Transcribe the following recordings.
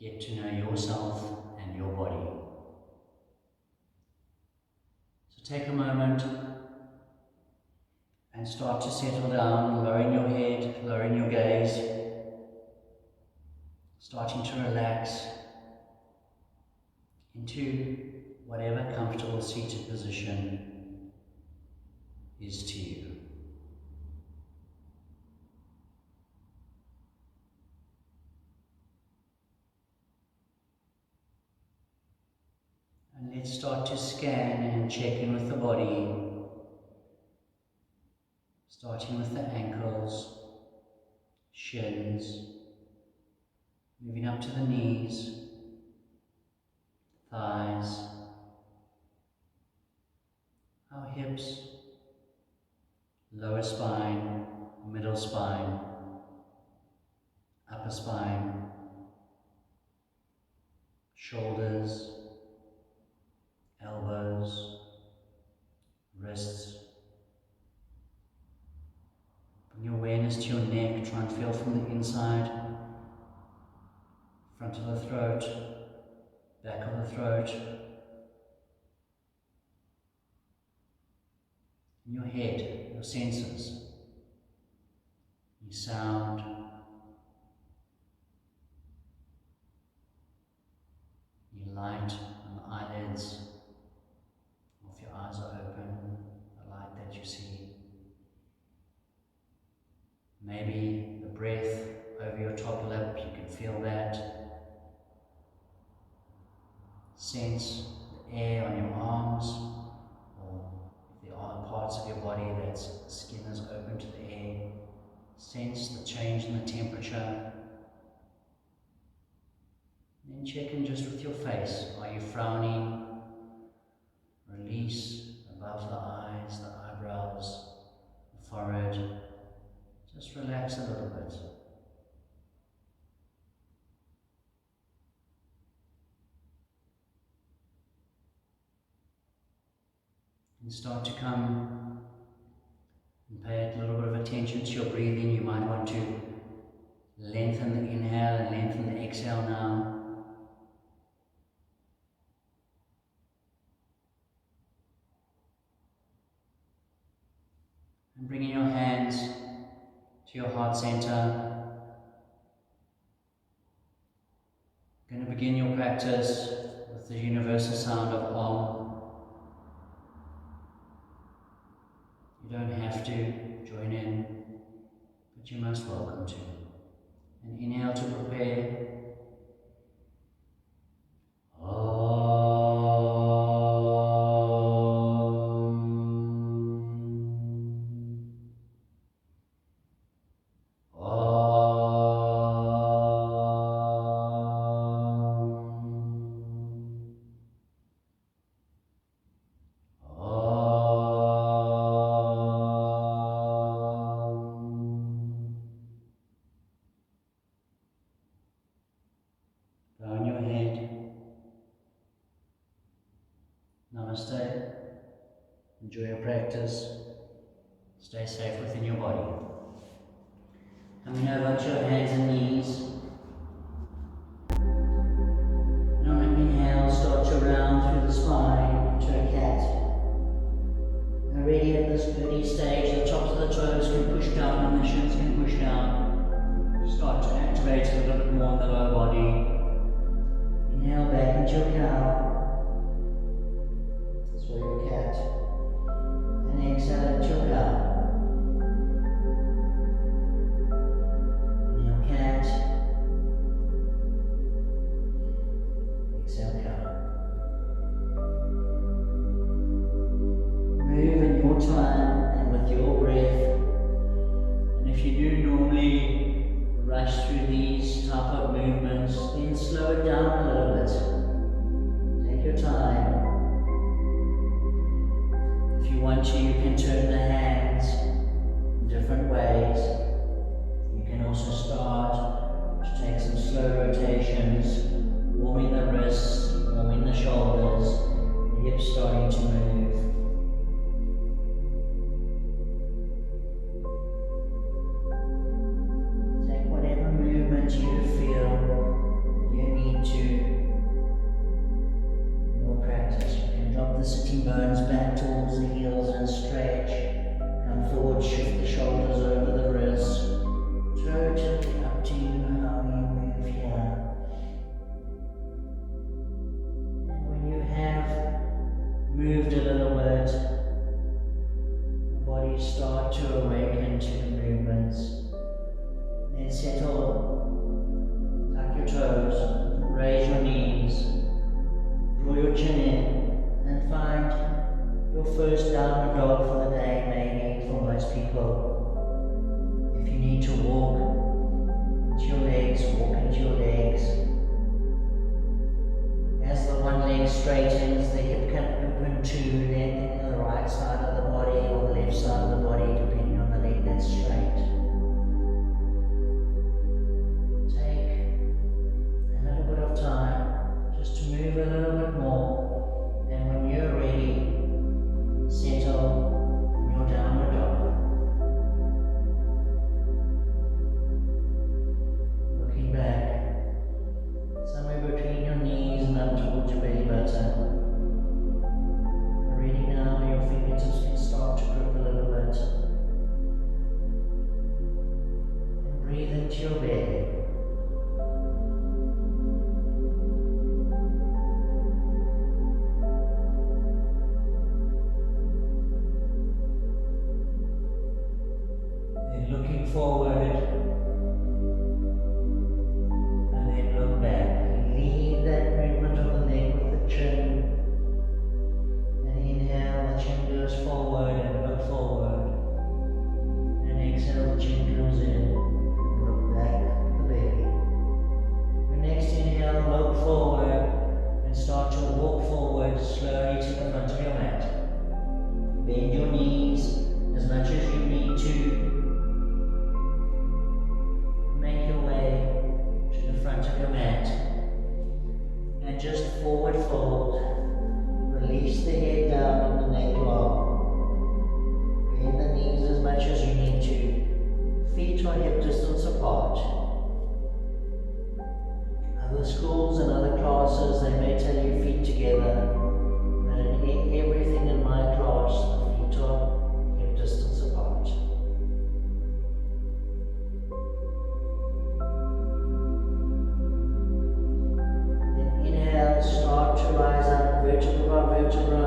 get to know yourself and your body. So take a moment and start to settle down, lowering your head, lowering your gaze, starting to relax into whatever comfortable seated position is to you. And let's start to scan and check in with the body, starting with the ankles, shins, moving up to the knees, thighs, our hips, lower spine, middle spine, upper spine, shoulders, elbows, wrists. Bring your awareness to your neck, try and feel from the inside, front of the throat, back of the throat, in your head, your senses, your sound, your light on the eyelids, or if your eyes are open, the light that you see. Maybe the breath over your top lip, you can feel that. Sense the air on your arms, or if there are parts of your body that the skin is open to the air. Sense the change in the temperature. Then check in just with your face. Are you frowning? Release above the eyes, the eyebrows, the forehead. Just relax a little bit. And start to come and pay a little bit of attention to your breathing. You might want to lengthen the inhale and lengthen the exhale now. And bringing your hands to your heart center. Going to begin your practice with the universal sound of Om. You don't have to join in, but you're most welcome to. And inhale to prepare. Namaste. Enjoy your practice. Stay safe within your body. Coming over to your hands and knees. And on an inhale, start to round through the spine into a cat. And already at this early stage, the tops of the toes can push down and the shins can push down. Start to activate a little bit more in the lower body. Inhale back into your cow. So your cat, and exhale into your cow. Inhale cat, exhale cow. forward fold. Release the head down and the neck long. Bend the knees as much as you need to. Feet are hip distance apart. Other schools and other classes, they may tell you feet together. But in everything in my class, the feet are hip distance apart. Then inhale, start to rise up vertebra by vertebra.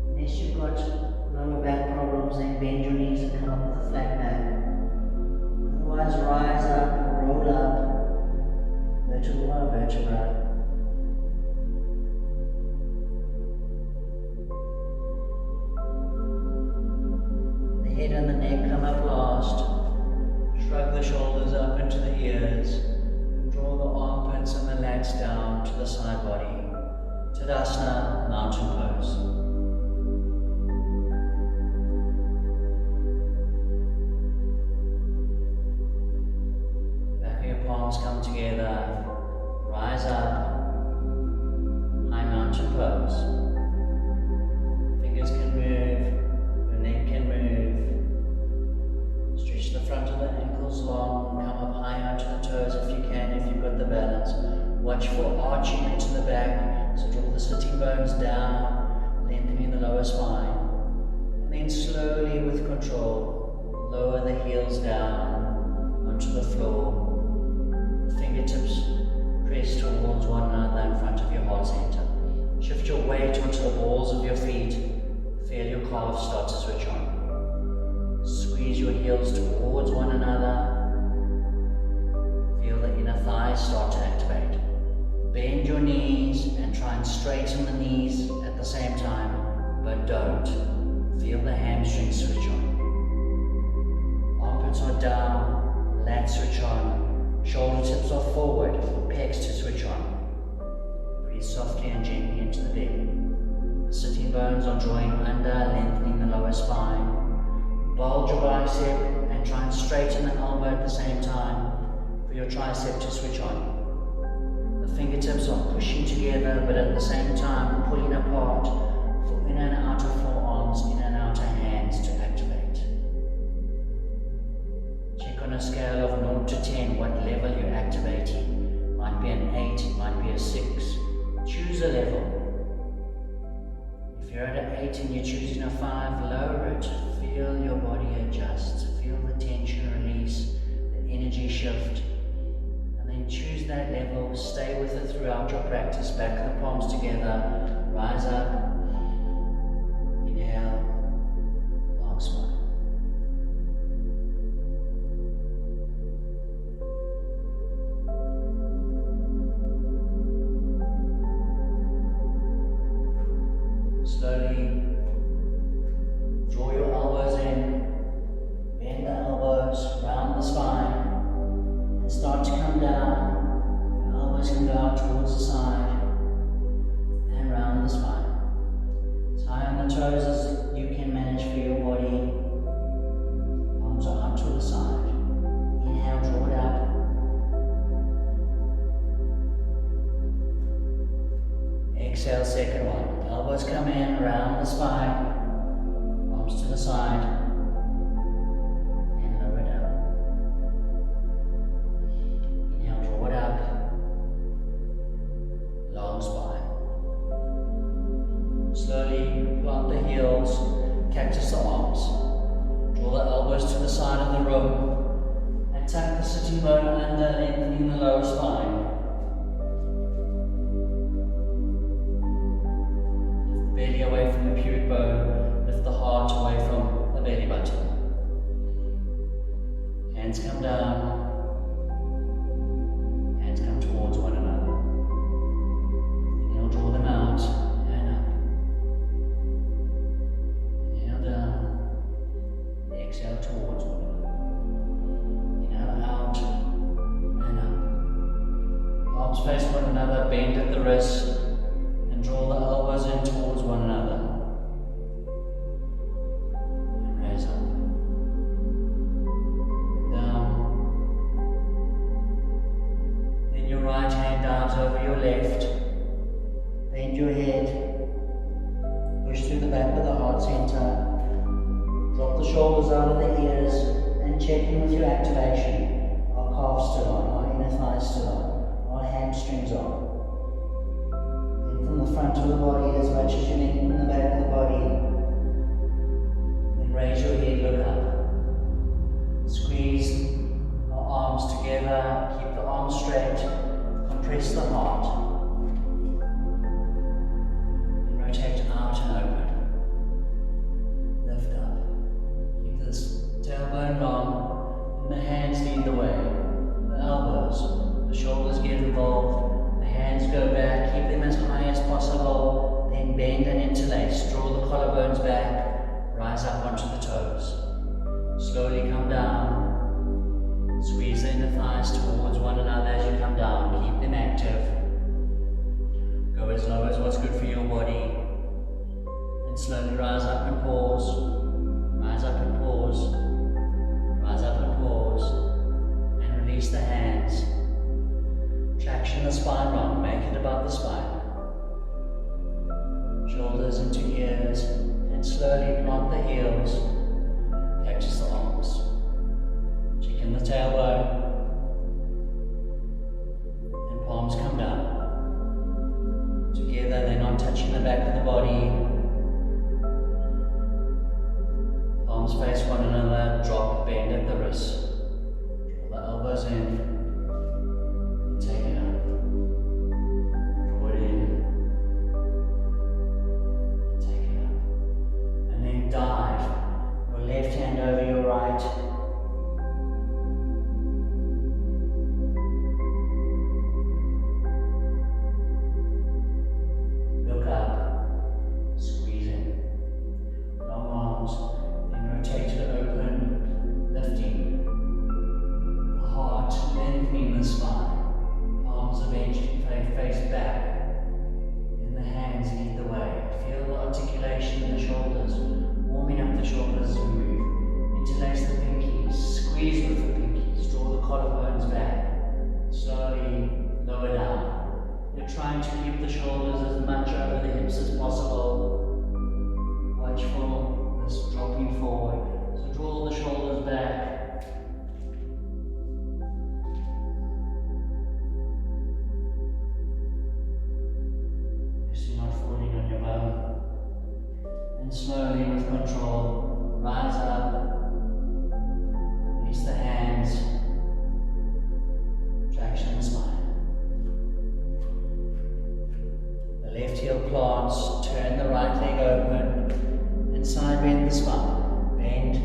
Unless you've got lower back problems, then bend your knees and come up with a flat back. Otherwise, rise up, roll up, vertebra by vertebra. The head and the neck come up last. Shrug the shoulders up into the ears. And draw the armpits and the lats down to the side body. Tadasana, mountain pose. Palms come together, rise up, high mountain pose. Fingers can move, your neck can move. Stretch the front of the ankles long, come up high onto the toes if you can, if you've got the balance. Watch for arching into the back, so draw the sitting bones down, lengthening the lower spine. And then slowly with control, lower the heels down onto the floor. Fingertips press towards one another in front of your heart center. Shift your weight onto the balls of your feet. Feel your calves start to switch on. Squeeze your heels towards one another. Feel the inner thighs start to activate. Bend your knees and try and straighten the knees at the same time, but don't. Feel the hamstrings switch on. Armpits are down, lats switch on. Shoulder tips are forward for pecs to switch on. Breathe softly and gently into the belly. The sitting bones are drawing under, lengthening the lower spine. Bulge your bicep and try and straighten the elbow at the same time for your tricep to switch on. The fingertips are pushing together but at the same time pulling apart for inner and outer forearms, inner and outer hands to activate. On a scale of 0 to 10, what level you're activating. Might be an 8, it might be a 6. Choose a level. If you're at an 8 and you're choosing a 5, lower it. Feel your body adjust. Feel the tension release, the energy shift. And then choose that level. Stay with it throughout your practice. Back the palms together. Rise up. Inhale. Long smile. Slowly draw your elbows in, bend the elbows round the spine, and start to come down. Your elbows can go out towards the side and round the spine. As high on the toes as you can manage for your body. Arms are out to the side. Inhale, draw it up. Exhale, second one. Elbows come in, around the spine, arms to the side, and lower down. Inhale, draw it up, long spine. Slowly plant the heels, cactus the arms. Draw the elbows to the side of the room, and tuck the sitting bone under, lengthening the lower spine. Belly away from the pubic bone, lift the heart away from the belly button. Hands come down, hands come towards one another. Inhale, draw them out and up. Inhale down, exhale towards one another. Inhale out and up. Palms face one another, bend at the wrist. Draw the elbows in towards one another. And raise up. Down. Then your right hand out right over your left. Bend your head. Push through the back of the heart center. Drop the shoulders out of the ears and check in with your activation. Our calves still on, our inner thighs still on, our hamstrings on. Then from the front of the body as much as you lengthen the back of the body. Then raise your head, look up. Squeeze our arms together, keep the arms straight, compress the heart. Then rotate out and open. Lift up. Keep this tailbone long, and the hands lead the way. The elbows, the shoulders get involved, the hands go back, keep them as high as possible, then bend and interlace. Draw the collarbones back, rise up onto the toes. Slowly come down. Squeeze the inner thighs towards one another as you come down. Keep them active. Go as low as what's good for your body. And slowly rise up and pause. Rise up and pause. Rise up and pause. And release the hands. Traction the spine round. Make it above the spine. Shoulders into ears. And slowly plant the heels. Cactus the arms. Chicken the tailbone. And palms come down. Together, they're not touching the back of the body. Palms face one another. Drop, bend at the wrists. Draw the elbows in. And take it up. Draw it in. And take it up. And then dive. Your left hand over your right. Look up. Squeeze in. Long arms. Then rotate to open. Lifting. The heart lengthening the spine. Palms eventually face back. And the hands lead the way. Feel the articulation in the shoulders. Warming up the shoulders as we move. Interlace the pinkies, squeeze with the pinkies, draw the collarbones back. Slowly lower down. You're trying to keep the shoulders as much over the hips as possible. Watch for this dropping forward. So draw the shoulders back. Just not falling on your bum. And slowly with control, rise up, release the hands, traction the spine. The left heel plants, turn the right leg open, and side bend the spine. Bend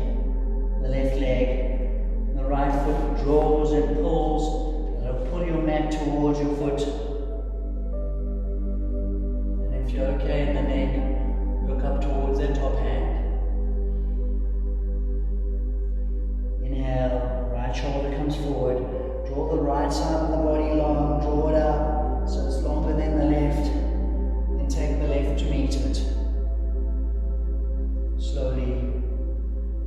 the left leg, the right foot draws and pulls, and pull your mat towards your foot. And if you're okay in the neck, look up towards that top hand. Inhale, right shoulder comes forward. Draw the right side of the body long, draw it up so it's longer than the left. Then take the left to meet it. Slowly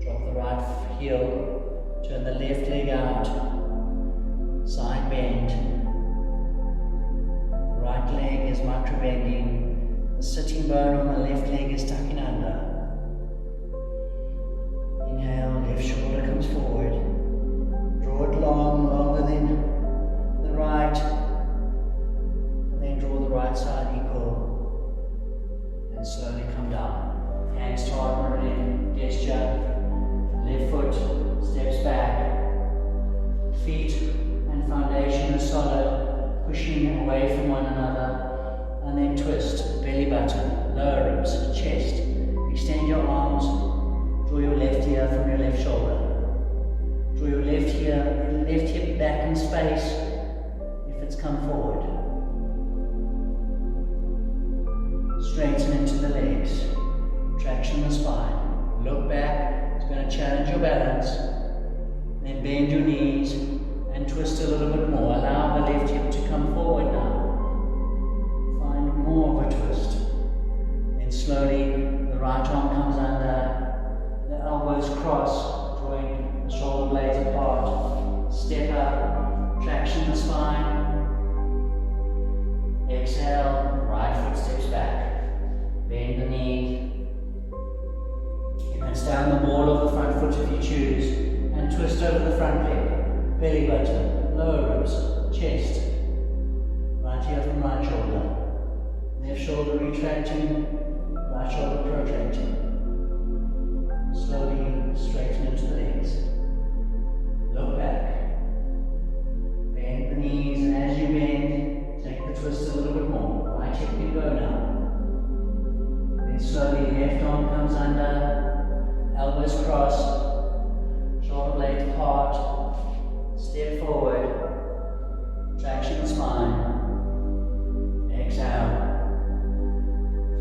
drop the right heel, turn the left leg out, side bend. The right leg is micro bending. The sitting bone on the left leg is tucking under. Inhale, left shoulder comes forward. Draw it long, longer than the right. And then draw the right side equal. And slowly come down. Hands to arm in gesture. Left foot steps back. Feet and foundation are solid, pushing away from one another. And then twist, belly button, lower ribs, chest. Extend your arms, draw your left ear from your left shoulder. Draw your left hip back in space if it's come forward. Straighten into the legs, traction the spine. Look back, it's going to challenge your balance. Then bend your knees and twist a little bit more. Allow the left hip to come forward now. More of a twist. Then slowly the right arm comes under, the elbows cross, drawing the shoulder blades apart. Step up, traction belly button, lower ribs, chest, right here from right shoulder, left shoulder retracting, right shoulder protracting. Slowly straighten into the legs. Look back. Bend the knees, and as you bend, take the twist a little bit more. Right hip can go now. Then slowly left arm comes under, elbows crossed, shoulder blades apart, step forward, traction the spine, exhale,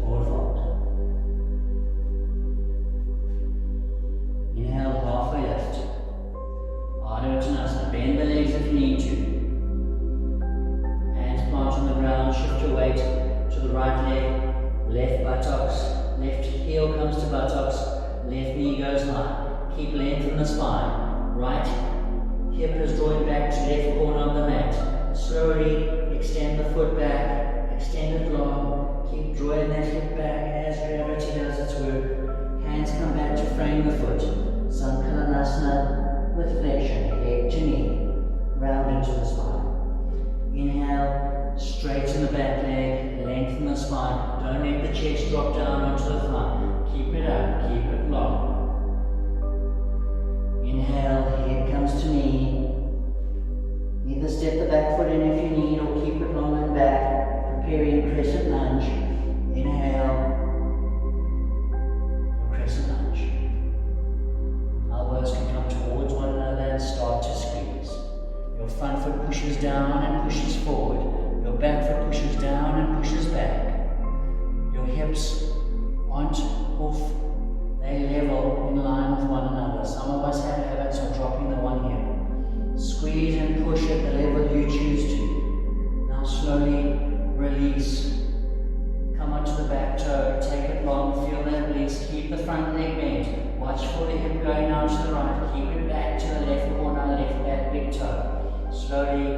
forward fold. Inhale, halfway lift. Ardha Uttanasana. Bend the legs if you need to. Hands plant on the ground, shift your weight to the right leg, left buttocks, left heel comes to buttocks, left knee goes high. Keep length in the spine. Right hip is drawn back to left corner of the mat. Slowly extend the foot back, extend it long. Keep drawing that hip back as gravity does its work. Hands come back to frame the foot. Sankalanasana with flexion, head to knee, round into the spine. Inhale, straighten the back leg, lengthen the spine. Don't let the chest drop down onto the thigh. Keep it up, keep it long. Inhale, head comes to knee. Either step the back foot in if you need or keep it long and back, preparing crescent lunge. Inhale, crescent lunge. Elbows can come towards one another and start to squeeze. Your front foot pushes down and pushes forward. Your back foot pushes down and pushes back. Your hips aren't off. They level in line with one another. Some of us have habits of dropping the one hip. Squeeze and push at the level you choose to. Now slowly release. Come onto the back toe, take it long, feel that release. Keep the front leg bent. Watch for the hip going out to the right. Keep it back to the left corner, left back big toe. Slowly,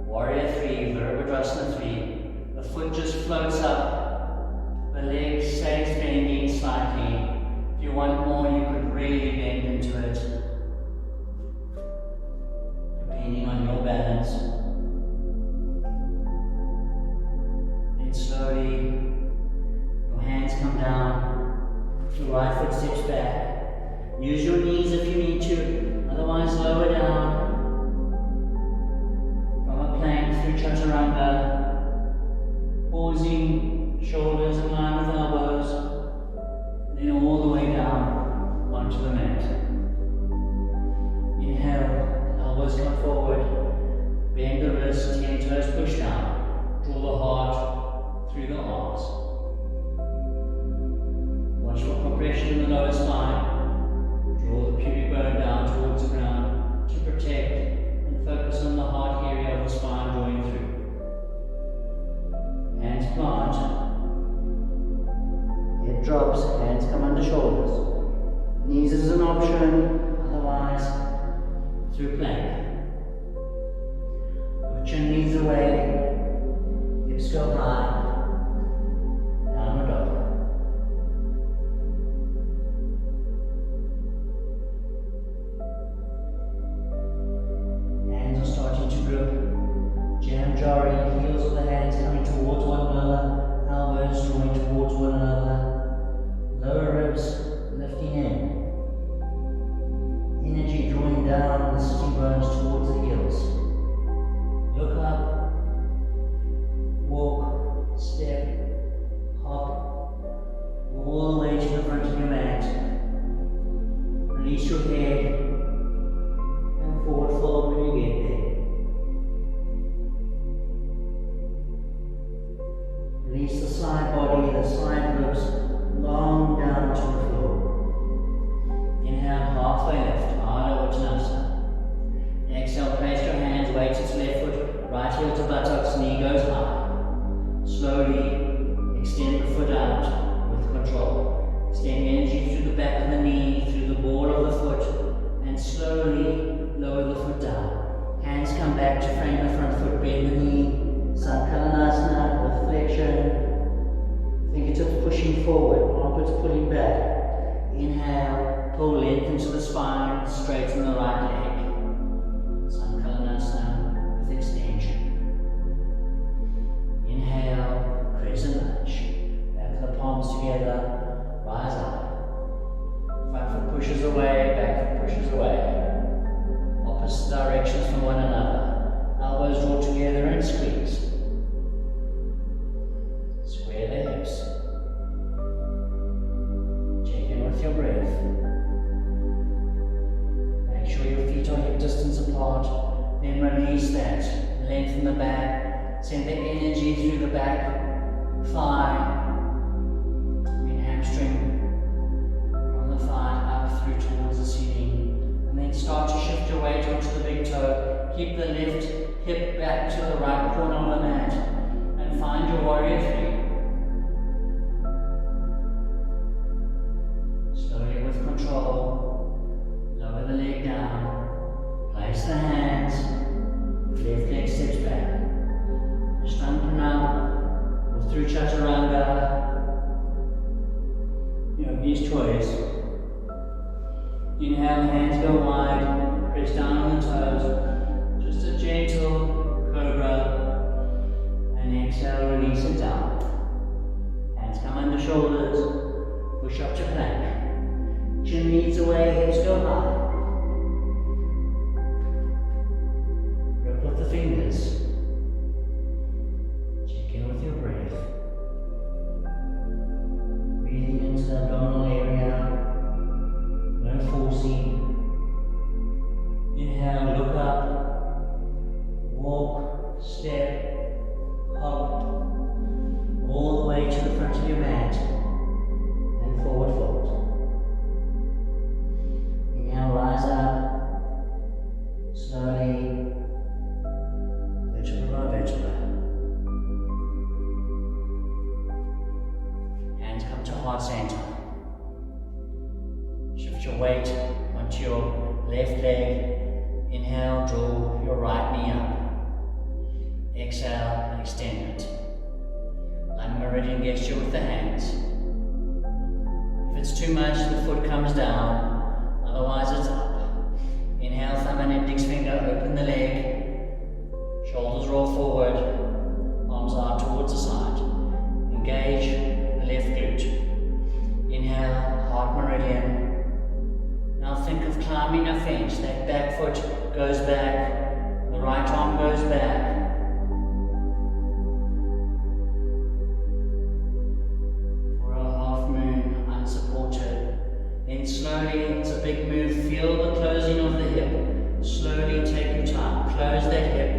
warrior 3, Virabhadrasana 3. The foot just floats up. The leg stays bending slightly. If you want more, you could really bend into it, depending on your balance. Then slowly, your hands come down, the right foot steps back. Use your knees if you need to, otherwise lower down. From a plank through Chaturanga, pausing, shoulders in line with elbows. Then all the way down onto the mat. Inhale, elbows come forward, bend the wrists, 10 toes push down. Draw the heart through the arms. Watch for compression in the lower spine. Draw the pubic bone down towards the ground to protect and focus on the heart area of the spine drawing through. Hands plant. Head drops, hands come under shoulders. Knees is an option, otherwise through plank. Put your knees away, hips go high, downward dog. Hands are starting to grip, jam jarring, heels of the hands coming towards one another, elbows drawing towards one another. Lower ribs lifting in. Energy drawing down the sitting bones towards the heels. Look up. Walk. Step. Hop. All the way to the front of your mat. Release your head. And forward fold when you get there. Release the side body, the side ribs. Long down to the floor. Inhale, halfway lift, Ardha Uttanasana. Exhale, place your hands, weight to left foot, right heel to buttocks, knee goes high. Slowly extend the foot out with control. Extend energy through the back of the knee, through the ball of the foot, and slowly lower the foot down. Hands come back to frame the front foot, bend the knee, Sankalanasana with flexion. Fingertips pushing forward, armpits pulling back. Inhale, pull length into the spine, straighten the right leg. Send the energy through the back thigh, hamstring, from the thigh up through towards the ceiling. And then start to shift your weight onto the big toe. Keep the left hip back to the right corner of the mat. And find your warrior three. Slowly with control, lower the leg down. Place the hands. Left leg steps back. Ashtanga Pranam or through Chaturanga. Yogi's choice. Inhale, hands go wide, press down on the toes. Just a gentle cobra. And exhale, release it down. Hands come under shoulders. Push up to plank. Chin leads away, hips go high. Grip with the fingers. Check in with your breath. Breathing into the abdominal area. No forcing. Inhale, look up. Walk, step, hop. All the way to the front of your mat. And forward fold. Inhale, rise up. Slowly. Vertebra by vertebra. Hands come to heart center. Shift your weight onto your left leg. Inhale, draw your right knee up. Exhale, extend it. Line meridian gesture with the hands. If it's too much, the foot comes down. Otherwise, it's up. Inhale, thumb and index finger, open the leg. Shoulders roll forward. Arms out towards the side. Engage the left glute. Inhale, heart meridian. Now think of climbing a fence. That back foot goes back. The right arm goes back. For a half moon, unsupported. Then slowly, it's a big move. Feel the closing of the hip. Slowly take your time. Close that hip.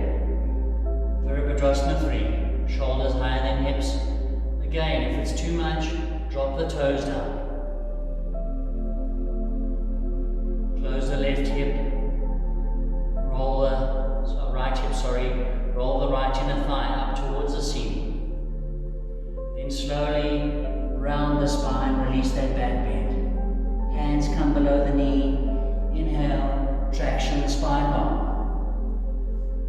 Virabhadrasana 3. Shoulders higher than hips. Again, if it's too much, drop the toes down. Close the left hip. Roll the right hip, roll the right inner thigh up towards the ceiling. Then slowly round the spine, release that back bend. Hands come below the knee. Inhale, traction the spine bone.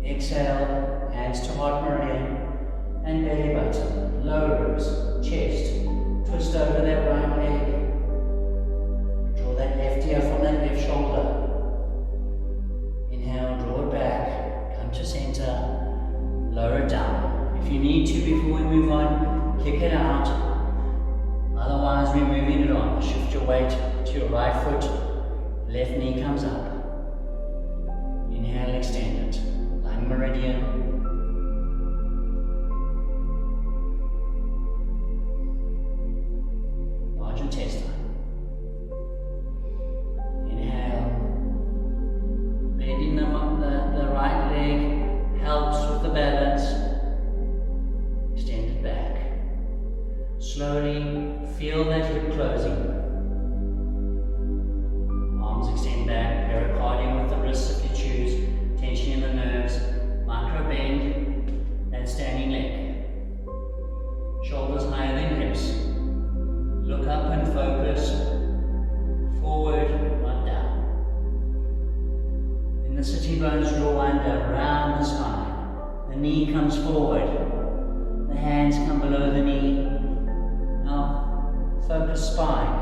Exhale, hands to heart meridian and belly button, low ribs, chest. Twist over that right leg. Draw that left ear from that left shoulder. Inhale, draw it back, come to center, lower it down. If you need to before we move on, kick it out. Otherwise, we're moving it on. Shift your weight to your right foot, left knee comes up. Inhale, extend it. Line meridian. Large intestine. Inhale. Bending the right leg helps with the balance. Extend it back. Slowly feel that hip closing. Arms extend back, pericardium with the wrists if you choose. Tension in the nerves. Micro bend that standing leg. Shoulders higher than hips. Look up and focus. Forward, not down. Then the sitting bones draw under, round the spine. The knee comes forward. The hands come below the knee. Now, focus spine.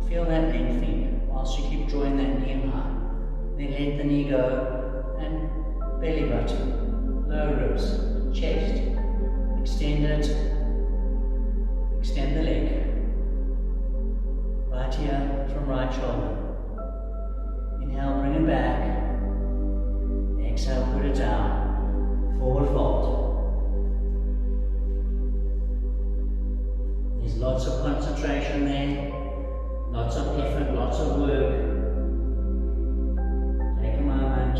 Feel that lengthening whilst you keep drawing that knee in high. Then let the knee go and belly button, low ribs, chest. Extend it. Extend the leg. Right ear from right shoulder. Inhale, bring it back. Exhale, put it down. Forward fold. There's lots of concentration there. Lots of effort, lots of work. Take a moment.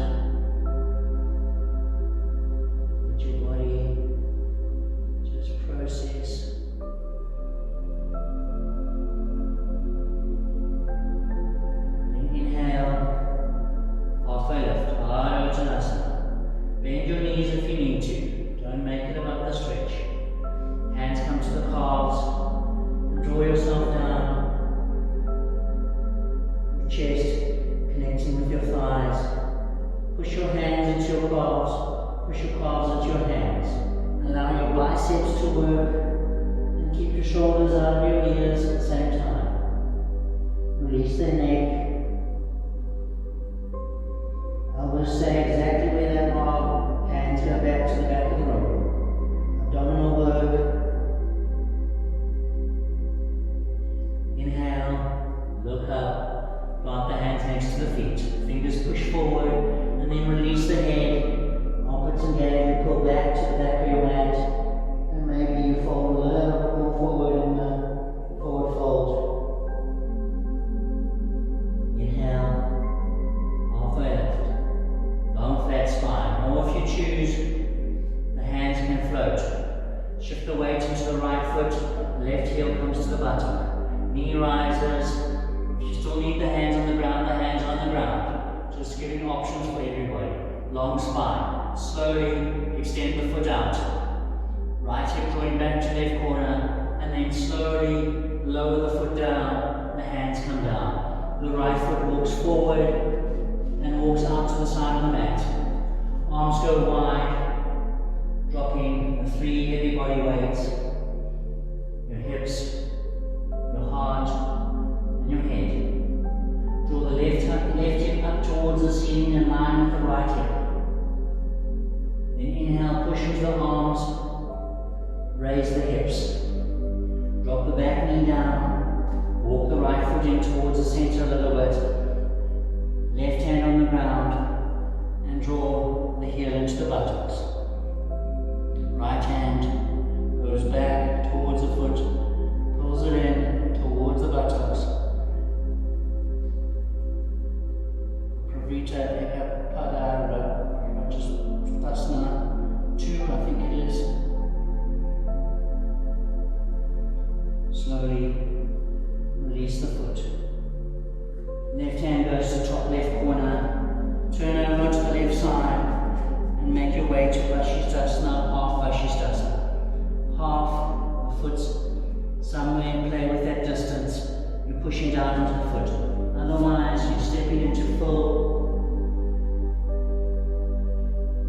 Let your body your hands. Allow your biceps to work and keep your shoulders out of your ears at the same time. Release the neck. Elbows stay exactly where they are. Hands go back to the back of the room. Abdominal work. Inhale, look up, plant the hands next to the feet. Fingers push forward and then release the head. Armpits engage and pull back to the back of your mat. And maybe you fold a little bit more forward in the forward fold. Inhale, halfway left. Long flat spine. Or if you choose, the hands can float. Shift the weight into the right foot, left heel comes to the buttock. Knee rises. If you still need the hands on the ground, the hands on the ground. Just giving options for everybody. Long spine. Slowly extend the foot out. Right hip drawing back to left corner, and then slowly lower the foot down. The hands come down. The right foot walks forward and walks out to the side of the mat. Arms go wide, dropping the 3 heavy body weights. Your hips, your heart, and your head. Draw the left hip up towards the ceiling in line with the right hip. Then inhale, push into the arms, raise the hips. Drop the back knee down, walk the right foot in towards the center a little bit. Left hand on the ground, and draw the heel into the buttocks. Right hand goes back towards the foot, pulls it in towards the buttocks. Pravita Ekapadara, just Tasana 2, I think it is. Slowly release the foot. Left hand goes to top left corner. Turn over to the left side and make your way to Vashisthasana, half Vashisthasana. Half the foot's somewhere, play with that distance. You're pushing down into the foot. Otherwise, you're stepping into full.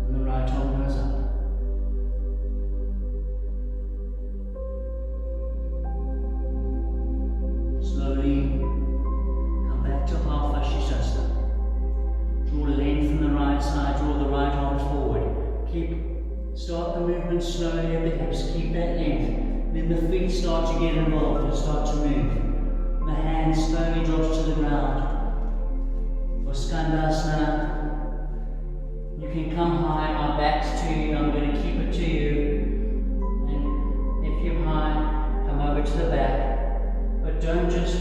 And the right arm goes up. Slowly come back to half Vashisthasana. Draw length from the right side, draw the right arm forward. Start the movement slowly at the hips, keep that length. Then the feet start to get involved and start to move. The hands slowly drop to the ground. For Skandasana, you can come high, our backs to you, I'm going to keep it to you. And if you're high, come over to the back. But don't just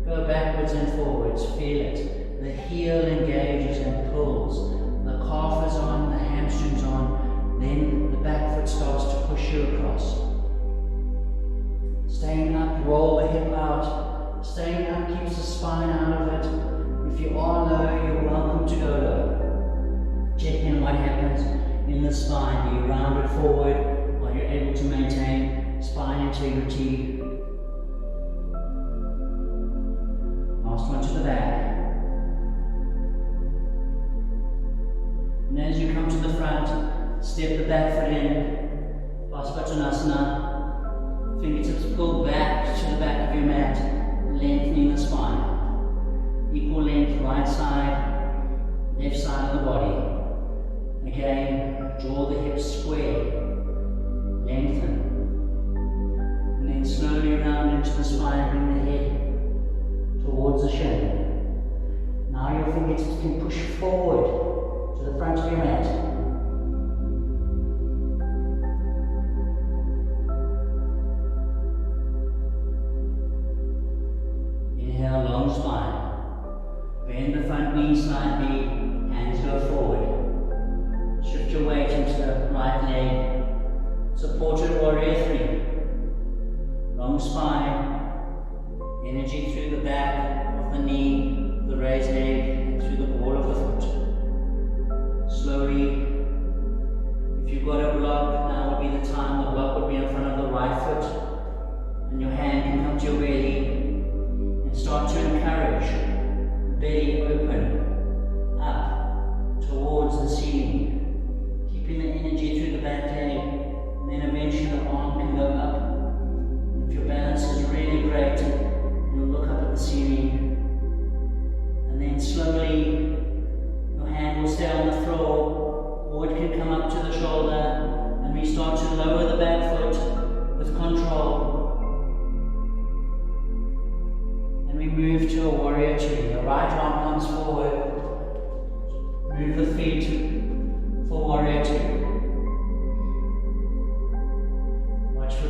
go backwards and forwards, feel it. The heel engages and pulls. The calf is on, the hamstring's on, then the back foot starts to push you across. Staying up, roll the hip out. Staying up keeps the spine out of it. If you are low, you're welcome to go low. Check in what happens in the spine. Do you round it forward while you're able to maintain spine integrity? Last one to the back. And as you come to the front, step the back foot in, Paspattanasana. Fingertips pull back to the back of your mat, lengthening the spine. Equal length, right side, left side of the body. Again, draw the hips square, lengthen. And then slowly round into the spine, bring the head towards the shin. Now your fingertips can push forward to the front of your mat. Inhale, long spine. Bend the front knee slightly, hands go forward. Shift your weight into the right leg. Supported warrior 3. Long spine. Energy through the back of the knee, the raised leg, and through the ball of the foot. Slowly, if you've got a block, now would be the time. The block would be in front of the right foot, and your hand can come to your belly, and start to encourage the belly open, up, towards the ceiling, keeping the energy through the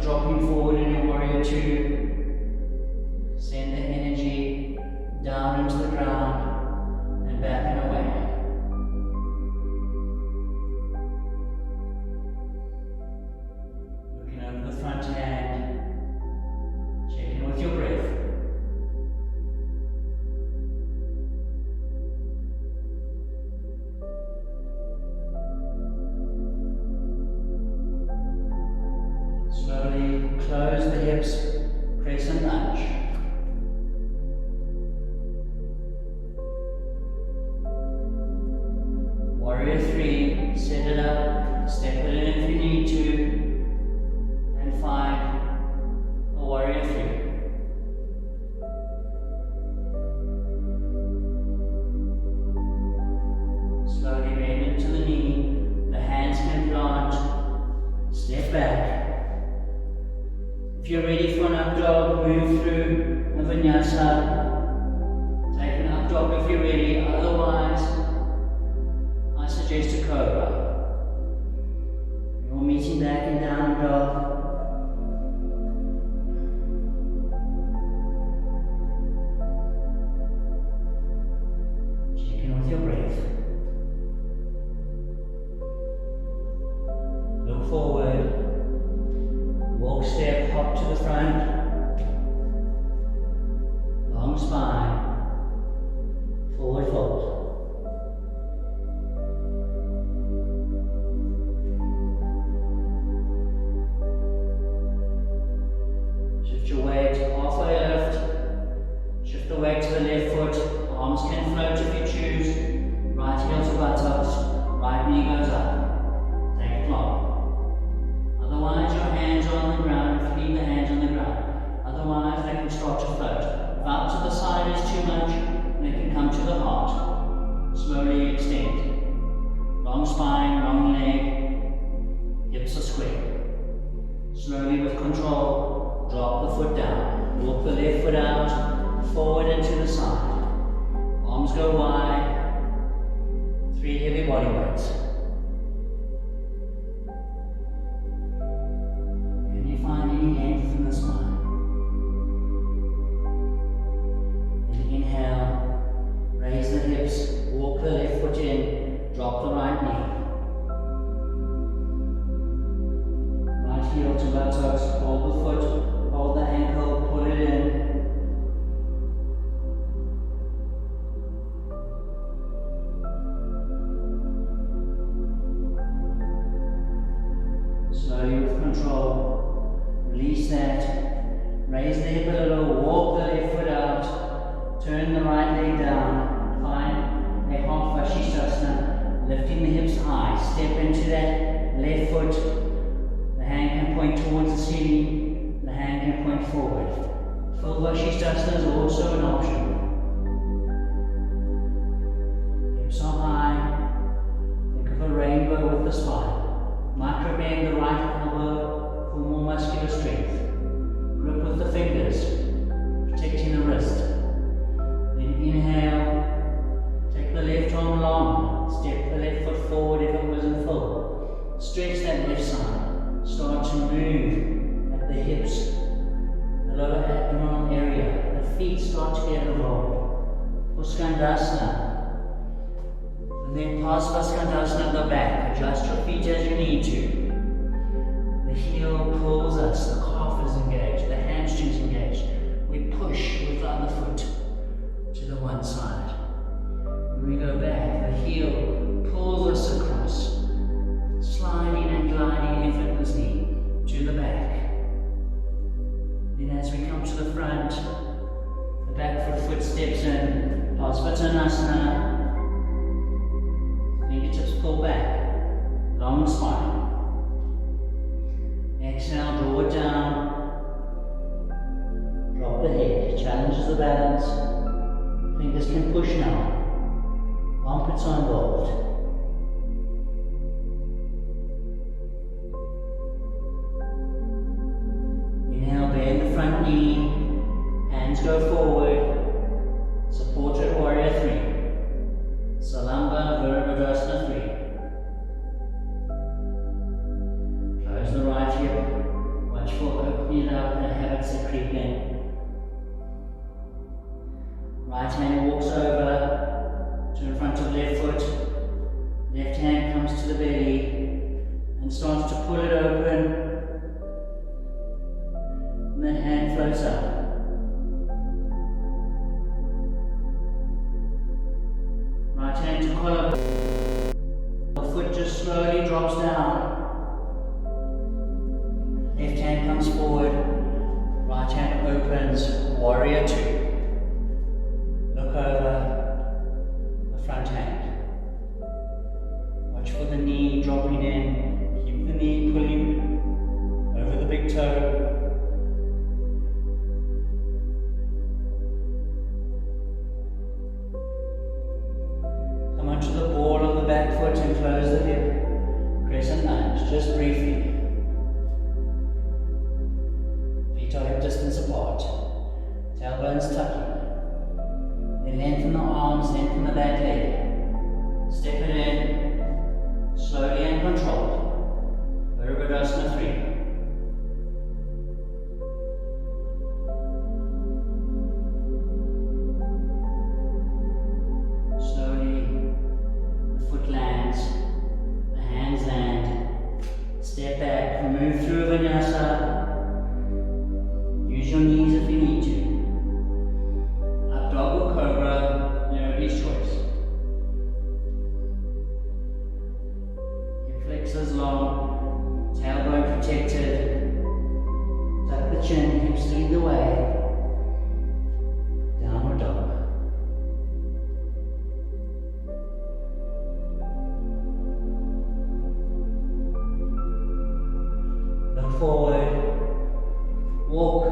after dropping forward in your warrior two, send the energy down into the ground and back and away. Looking over the front hand, checking with your breath. Slowly close the hips, crescent lunge. Warrior three, set it up, step it in if you need to, and find a warrior three. Slowly bend into the knee, the hands can plant, step back. If you're ready for an up dog, move through a vinyasa. Take an up dog if you're ready, otherwise I suggest a cobra. You're meeting back in down dog. Check in with your breath. Look forward. Walk, step, hop to the front. Long spine. Forward fold. Shift your weight, halfway lift. Shift the weight to the left foot. Arms can float if you choose. Right heel to buttocks. Right knee goes up. Take it long. Otherwise, your hands are on the ground. If you leave the hands on the ground. Otherwise, they can start to float. If out to the side is too much, they can come to the heart. Slowly extend. Long spine, long leg. Hips are square. Slowly with control, drop the foot down. Walk the left foot out, forward and to the side. Arms go wide. 3 heavy body weights. Find any length in the spine. Then inhale, raise the hips, walk the left foot in, drop the right knee. Right heel to buttocks, hold the foot, hold the ankle, pull it in. Slowly with control. Release that, raise the hip a little, walk the left foot out, turn the right leg down, find a half Vashisthasana, lifting the hips high, step into that left foot, the hand can point towards the ceiling, the hand can point forward. Full Vashisthasana is also an option. Hips are high, think of a rainbow with the spine, micro bend the right elbow, for more muscular strength. Grip with the fingers, protecting the wrist. Then inhale, take the left arm long, step the left foot forward if it wasn't full. Stretch that left side, start to move at the hips, the lower abdominal area, the feet start to get involved. For Skandasana, and then pass Skandasana at the back, adjust your feet as you need to. The heel pulls us, the calf is engaged, the hamstrings engaged. We push with the other foot to the one side. When we go back, the heel pulls us across, sliding and gliding effortlessly to the back. Then as we come to the front, the back foot steps in, Parsvatanasana, fingertips pull back, long spine. Exhale, draw it down, drop the head, challenges the balance, fingers can push now, armpits are involved. Inhale, bend the front knee, hands go forward, supported warrior three. creeping. Right hand walks over to in front of left foot. Left hand comes to the belly and starts to pull it open. And the hand floats up. Right hand to collar. The foot just slowly drops down. Left hand comes forward. Right hand opens. Warrior two. Look over the front hand. Watch for the knee dropping in. Keep the knee pulling over the big toe. Come onto the ball on the back foot and close the hip. Crescent lunge, just briefly. Feet are hip distance apart. Tailbones tucking. Then lengthen the arms, lengthen the back leg. Step it in, slowly and controlled. Virabhadasana 3. Slowly, the foot lands, the hands land. Step back, move through vinyasa. Use your knees if you need to. Up dog or cobra, nobody's choice. Hip flexors long, tailbone protected. Tuck the chin, hips lead the way. Downward dog. Look forward. Walk,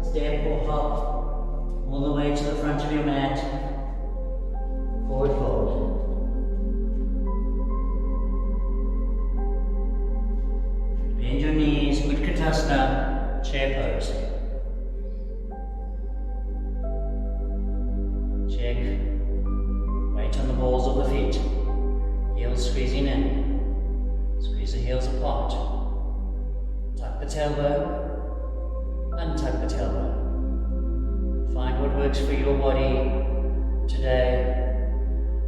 step or hop all the way to the front of your mat. Forward fold. Bend your knees, Utkatasana, chair pose. Check. Weight on the balls of the feet. Heels squeezing in. Squeeze the heels apart. Tuck the tailbone. Untuck the tailbone. Find what works for your body today.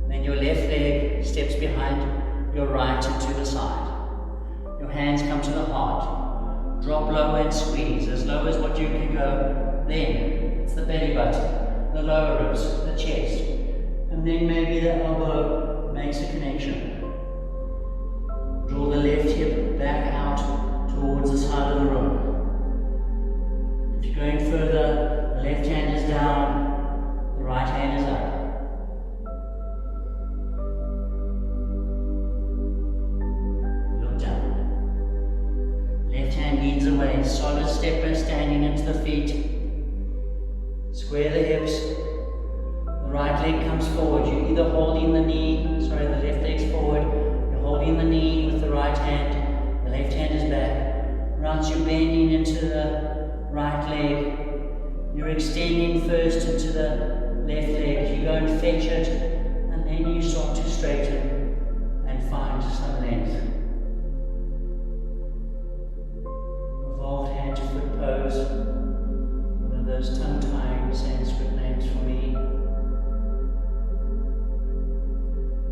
Then your left leg steps behind your right and to the side. Your hands come to the heart. Drop low and squeeze, as low as what you can go. Then it's the belly button, the lower ribs, the chest. And then maybe the elbow makes a connection. Draw the left hip back out towards the side of the room. If you're going further, the left hand is down, the right hand is up. Look down. Left hand leads the way, solid stepper standing into the feet. Square the hips. The right leg comes forward. You're either holding the left leg's forward. You're holding the knee with the right hand. The left hand is back. Rounds you're bending into the right leg. You're extending first into the left leg. You go and fetch it, and then you start to straighten and find some length. Revolved hand to foot pose. One of those tongue-tying Sanskrit names for me.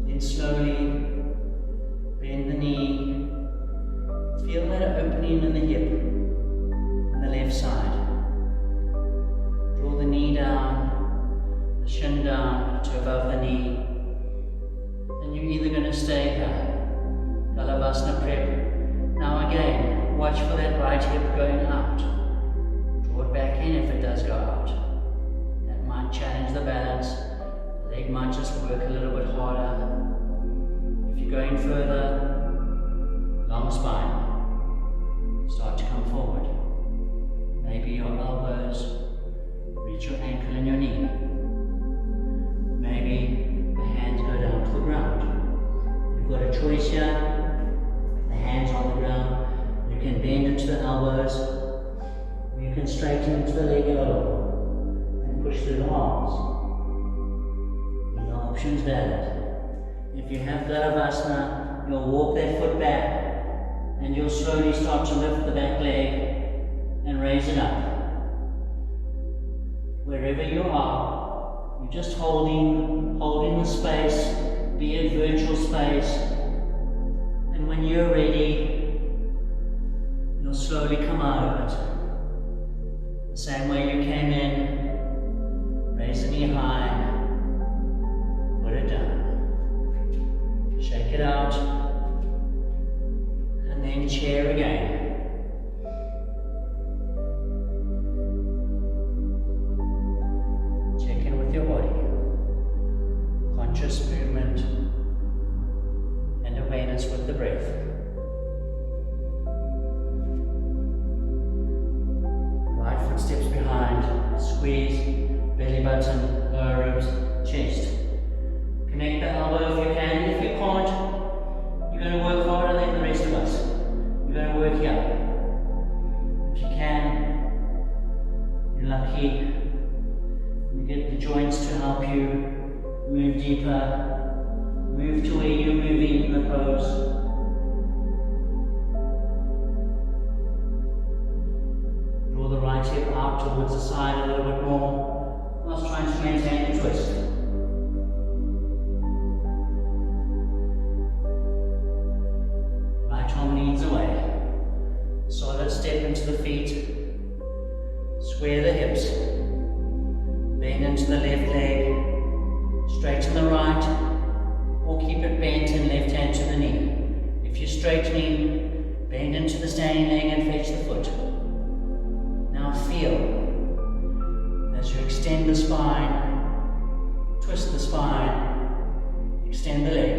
Then slowly bend the knee. Feel that opening in the hip on the left side. Draw the knee down, the shin down to above the knee. Then you're either going to stay here, Galavasana prep. Now again, watch for that right hip going out. Draw it back in if it does go out. That might challenge the balance. The leg might just work a little bit harder. If you're going further, long spine. Start to come forward. Maybe your elbows reach your ankle and your knee. Maybe the hands go down to the ground. You've got a choice here. The hands on the ground. You can bend into the elbows, or you can straighten into the leg a little and push through the arms. Either option's valid. If you have Galavasana, you'll walk that foot back and you'll slowly start to lift the back leg and raise it up. wherever you are, you're just holding the space, be it virtual space, and when you're ready, you'll slowly come out of it. The same way you came in, raise the knee high, put it down, shake it out, and then chair again. Check in with your body, conscious movement, and awareness with the breath. Right foot steps behind, squeeze, belly button, lower ribs, chest. Connect the elbow if you can. If you can't, you're going to work harder than the rest of us. You're going to work here. If you can, you're lucky. You get the joints to help you move deeper, move to where you're moving in the pose. Draw the right hip out towards the side a little bit more, whilst trying to maintain the twist. Right arm leads away. Solid step into the feet. Square the hips. Bend into the left leg. Straighten the right, or keep it bent and left hand to the knee. If you're straightening, bend into the standing leg and fetch the foot. Now feel as you extend the spine, twist the spine, extend the leg.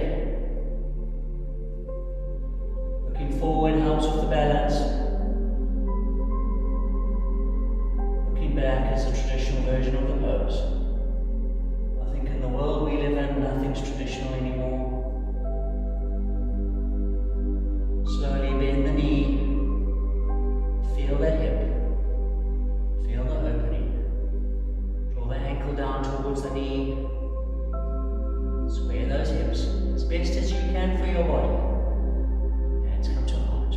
Looking forward helps with the balance. Looking back is a traditional version of the pose. In the world we live in, nothing's traditional anymore. Slowly bend the knee. Feel the hip. Feel the opening. Draw the ankle down towards the knee. Square those hips as best as you can for your body. Hands come to heart.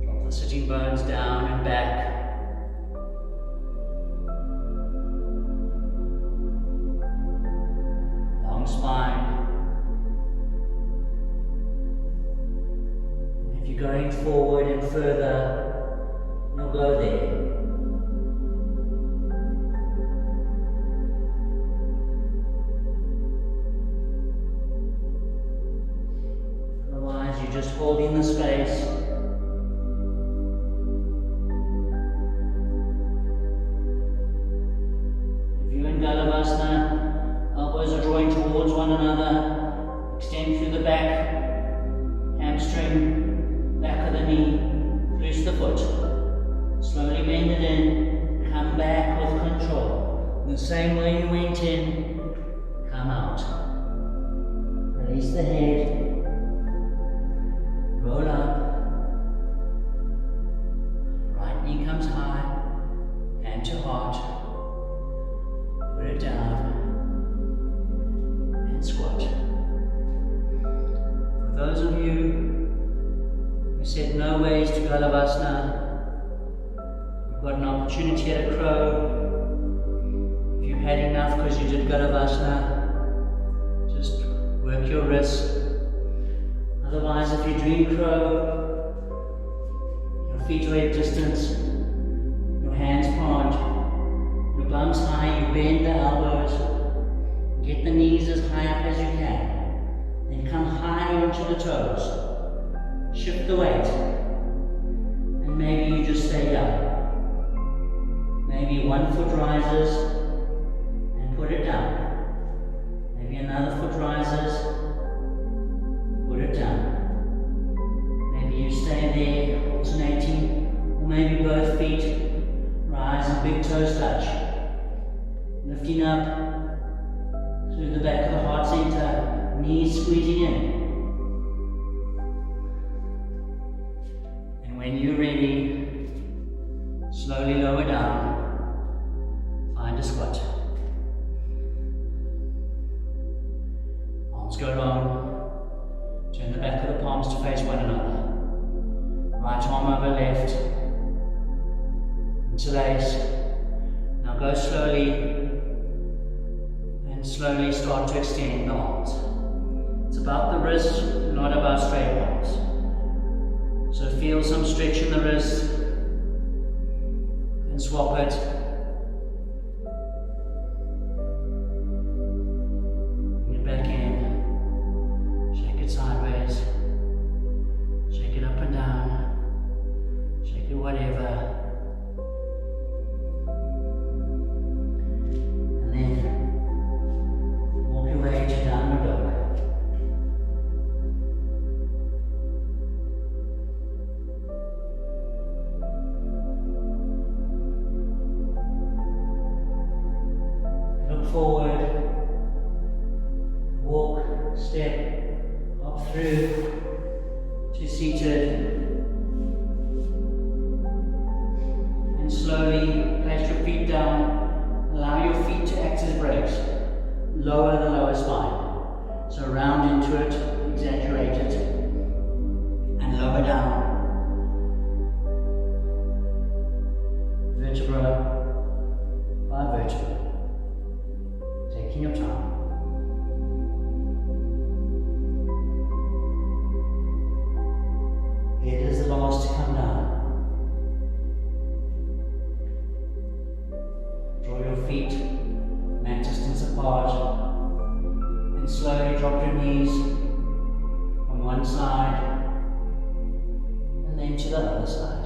Drop the sitting bones down and back. Spine. And if you're going forward and further, you'll go there. Otherwise, you're just holding the space. If you're in Galavasana, elbows are drawing towards one another. Extend through the back, hamstring, back of the knee. Loose the foot. Slowly bend it in. Come back with control. In the same way you went in, come out. Release the head. Roll up. Right knee comes high. Hand to heart. Put it down. Squat. For those of you who said no ways to Galavasana, you've got an opportunity at a crow. If you've had enough because you did Galavasana, just work your wrists. Otherwise, if you're doing crow, your feet are at distance, your hands part, your bums high, you bend the elbows. Get the knees as high up as you can. Then come higher into the toes. Shift the weight. And maybe you just stay down. Maybe one foot rises and put it down. Maybe another foot rises, put it down. Maybe you stay there alternating, or maybe both feet rise and big toes touch. Lifting up through the back of the heart center, knees squeezing in. And when you're ready, slowly lower down, find a squat. Arms go long, turn the back of the palms to face one another. Right arm over left, interlace, Now go slowly and slowly start to extend the arms. It's about the wrists, not about straight arms. So feel some stretch in the wrists and swap it. Bring it back in. Shake it sideways. Shake it up and down. Shake it whatever. And then walk your way to downward dog. Forward, walk, step up through to seated, and slowly place your feet down. Allow your feet to act as brakes. Lower the lower spine, so round into it, exaggerate it, and lower down, vertebra by vertebra. Taking your time. Head is the last to come down. Draw your feet mat distance apart and slowly drop your knees from one side and then to the other side.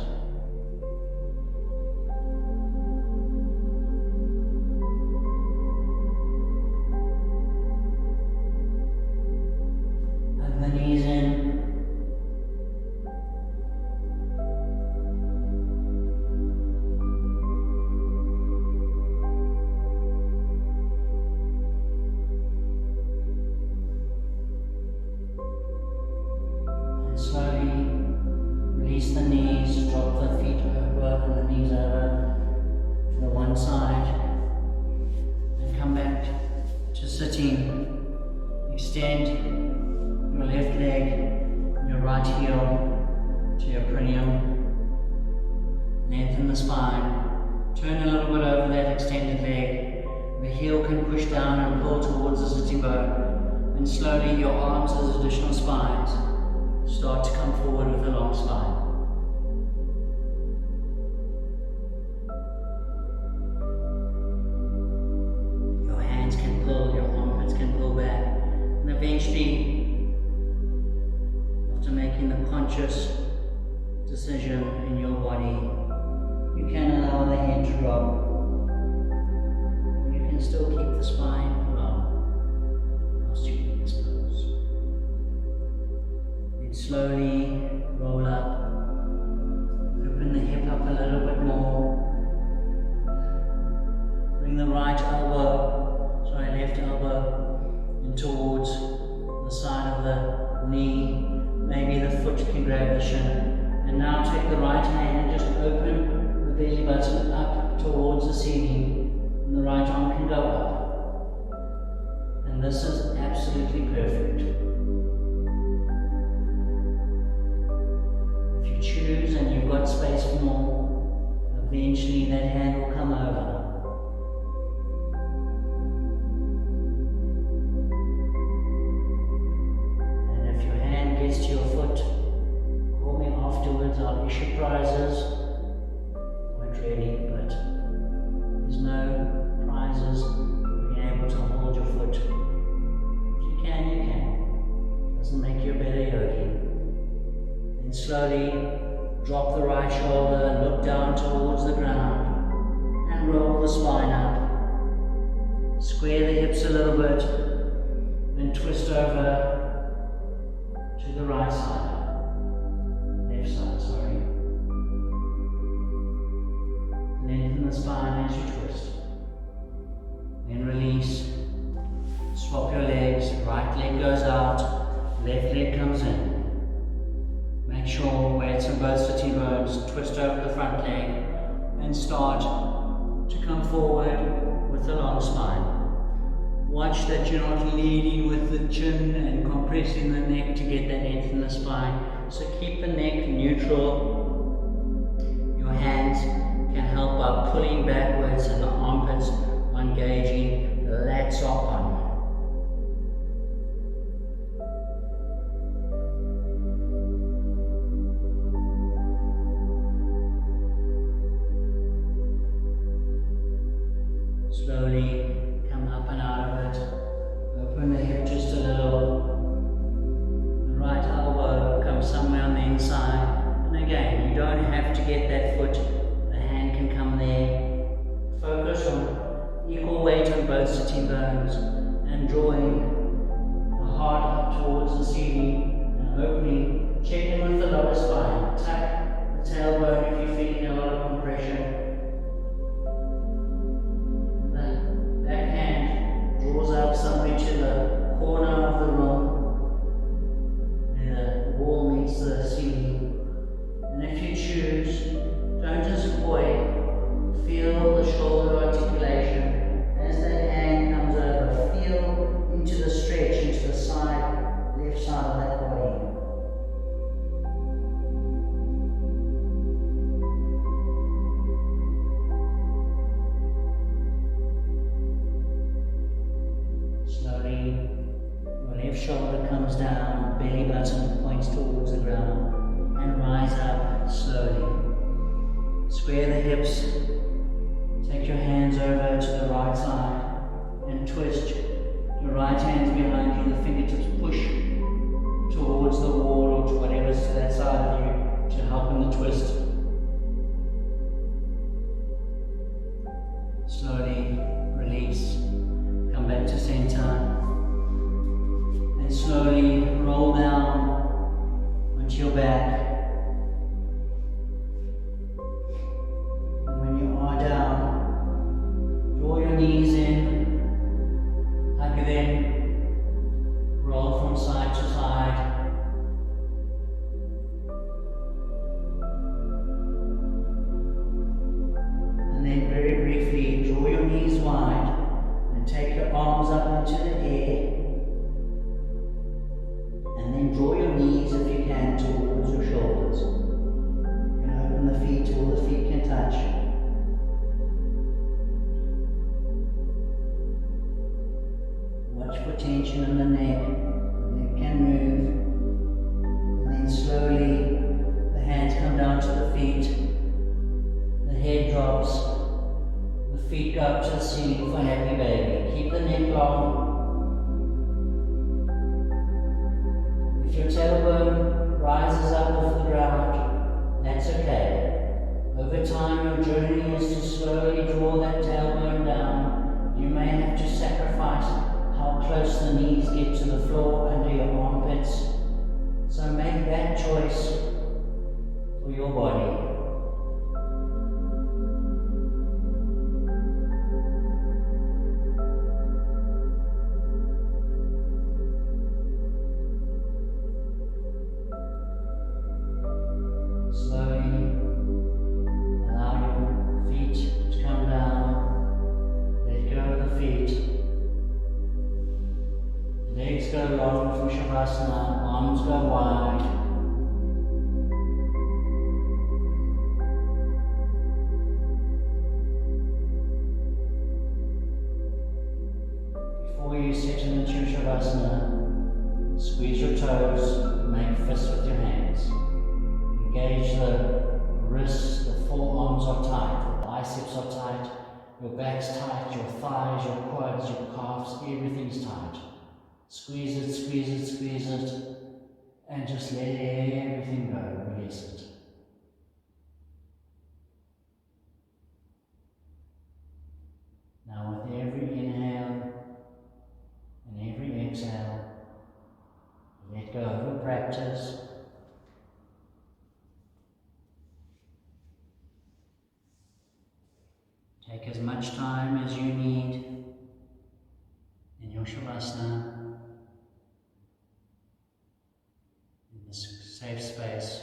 Knees in, and slowly release the knees, drop the feet over and the knees over to the one side, and come back to sitting. Extend your left leg, your right heel to your perineum, lengthen the spine, turn a little bit over that extended leg, the heel can push down and pull towards the sitting bone, and slowly your arms as additional spines start to come forward with a long spine. Your hands can pull, your armpits can pull back, and eventually making the conscious decision in your body, you can allow the head to drop. You can still keep the spine long whilst you keep this pose. Then slowly roll up, open the hip up a little bit more. Bring the left elbow in towards the side of the knee. Maybe the foot can grab the shin. And now take the right hand and just open the belly button up towards the ceiling. And the right arm can go up. And this is absolutely perfect. If you choose and you've got space for more, eventually that hand will come over. To your foot, call me afterwards, I'll issue prizes. Not really, but there's no prizes for being able to hold your foot. If you can, you can. Doesn't make you a better yogi. Then slowly drop the right shoulder, look down towards the ground, and roll the spine up. Square the hips a little bit, then twist over to the right side, left side, sorry. Lengthen the spine as you twist. Then release. Swap your legs. Right leg goes out, left leg comes in. Make sure weights on both sitting bones. Twist over the front leg and start to come forward with the long spine. Watch that you're not leading with the chin and compressing the neck to get that length in the spine. So keep the neck neutral. Your hands can help by pulling backwards and the armpits slowly come up and out of it. Open the hip just a little. The right elbow comes somewhere on the inside. And again, you don't have to get that foot. The hand can come there. Focus on equal weight on both sitting bones and drawing the heart up towards the ceiling and opening. Check in with the lower spine. Tuck the tailbone if you're feeling a lot of compression. The back hand draws up somewhere to the corner of the room where the wall meets the ceiling. And if you choose, don't just avoid. Feel the shoulder articulation as that hand comes over. Feel into the stretch, into the side, left side of that body. Slowly, your left shoulder comes down, belly button points towards the ground, and rise up slowly. Square the hips. Take your hands over to the right side and twist. Your right hand's behind you, the fingertips push towards the wall or to whatever's to that side of you to help in the twist. Slowly release. Come back to center. And slowly roll down onto your back. And when you are down, draw your knees in, hug them, roll from side to side. And then very briefly, draw your knees wide and take your arms up into the air. And then draw your knees, if you can, towards your shoulders. You can open the feet till the feet can touch. Watch for tension in the neck. The neck can move. And then slowly, the hands come down to the feet. The head drops. The feet go up to the ceiling for happy baby. Keep the neck long. If your tailbone rises up off the ground, that's okay. Over time, your journey is to slowly draw that tailbone down. You may have to sacrifice how close the knees get to the floor under your armpits. So make that choice for your body. Slowly allow your feet to come down. Let go of the feet. Legs go long from Shavasana, arms go wide. Before you settle into Shavasana, squeeze your toes, make fists with your hands. Engage the wrists, the forearms are tight, the biceps are tight, your back's tight, your thighs, your quads, your calves, everything's tight. Squeeze it, squeeze it, squeeze it, and just let everything go, release it. Now with every inhale and every exhale, let go of your practice. Take as much time as you need in your Shavasana, in this safe space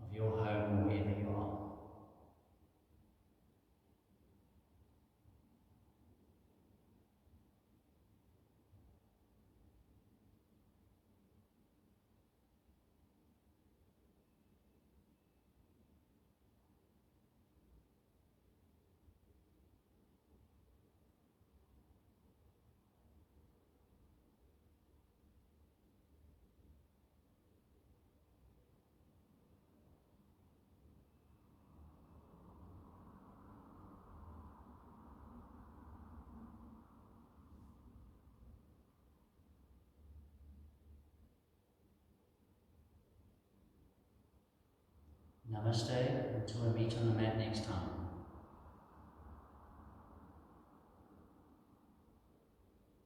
of your home, wherever you are. Namaste, until we meet on the mat next time.